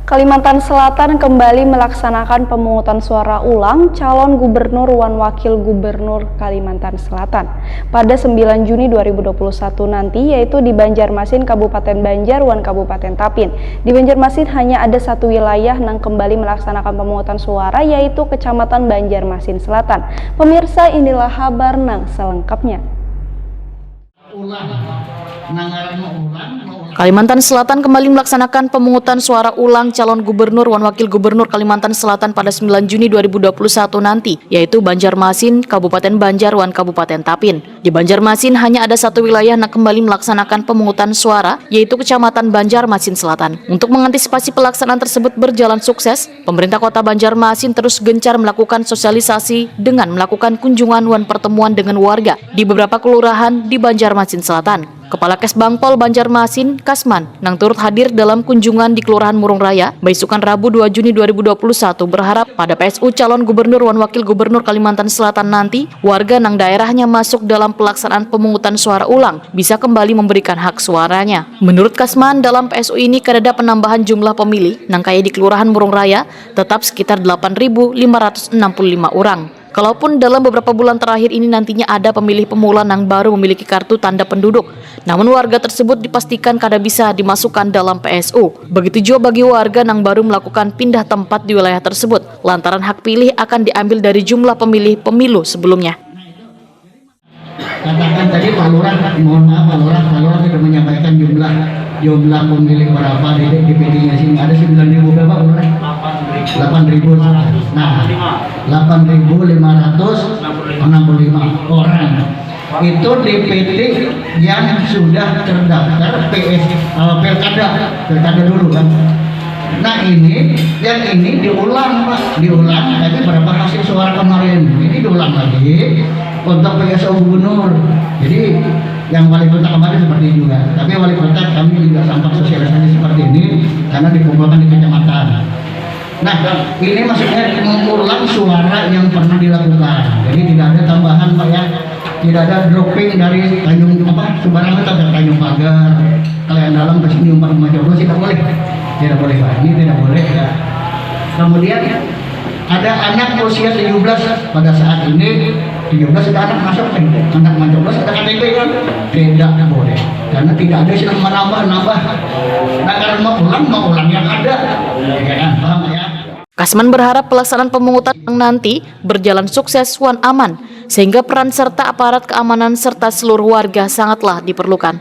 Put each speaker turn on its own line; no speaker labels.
Kalimantan Selatan kembali melaksanakan pemungutan suara ulang calon gubernur dan wakil gubernur Kalimantan Selatan pada 9 Juni 2021 nanti, yaitu di Banjarmasin, Kabupaten Banjar, dan Kabupaten Tapin. Di Banjarmasin hanya ada satu wilayah yang kembali melaksanakan pemungutan suara, yaitu Kecamatan Banjarmasin Selatan. Pemirsa, inilah kabar nang selengkapnya.
Kalimantan Selatan kembali melaksanakan pemungutan suara ulang calon gubernur dan wakil gubernur Kalimantan Selatan pada 9 Juni 2021 nanti, yaitu Banjarmasin, Kabupaten Banjar, dan Kabupaten Tapin. Di Banjarmasin hanya ada satu wilayah yang kembali melaksanakan pemungutan suara, yaitu Kecamatan Banjarmasin Selatan. Untuk mengantisipasi pelaksanaan tersebut berjalan sukses, pemerintah Kota Banjarmasin terus gencar melakukan sosialisasi dengan melakukan kunjungan dan pertemuan dengan warga di beberapa kelurahan di Banjarmasin Selatan. Kepala Kesbangpol Banjarmasin, Kasman, yang turut hadir dalam kunjungan di Kelurahan Murung Raya, beisukan Rabu 2 Juni 2021 berharap pada PSU calon gubernur dan wakil gubernur Kalimantan Selatan nanti, warga nang daerahnya masuk dalam pelaksanaan pemungutan suara ulang bisa kembali memberikan hak suaranya. Menurut Kasman, dalam PSU ini kadada penambahan jumlah pemilih nang kaya di Kelurahan Murung Raya tetap sekitar 8.565 orang. Kalaupun dalam beberapa bulan terakhir ini nantinya ada pemilih pemula yang baru memiliki kartu tanda penduduk, namun warga tersebut dipastikan kada bisa dimasukkan dalam PSU. Begitu juga bagi warga yang baru melakukan pindah tempat di wilayah tersebut, lantaran hak pilih akan diambil dari jumlah pemilih pemilu sebelumnya.
Katakan tadi Pak Lurah, mohon maaf Pak Lurah sudah menyampaikan jumlah pemilih berapa di DPD-nya sini. Ada 9.000 berapa Pak Lurah? 8.000. Nah, 8.565 orang. Itu DPD yang sudah terdaftar pilkada dulu kan. Nah yang ini diulang Pak, tapi berapa hasil suara kemarin? Ini diulang lagi untuk PSU gubernur. Jadi yang wali kota kemarin seperti ini juga, tapi wali kota kami juga sampai sosialisasi seperti ini karena dikumpulkan di kecamatan. Nah ini maksudnya mengulang suara yang pernah dilakukan, jadi tidak ada tambahan Pak ya, tidak ada dropping dari Tanjung sembarangan ke Tanjung Pagar, kalian dalam ke sini umpan Majoblos tidak boleh Pak, ini tidak boleh ya. Kemudian ada anak usia 17 pada saat ini 17 sudah anak masuk anak Majoblos ada KTP kan, tidak boleh karena tidak ada istilah menambah. Nah karena mau ulang yang ada, ya, paham ya?
Kasman berharap pelaksanaan pemungutan nanti berjalan sukses dan aman, sehingga peran serta aparat keamanan serta seluruh warga sangatlah diperlukan.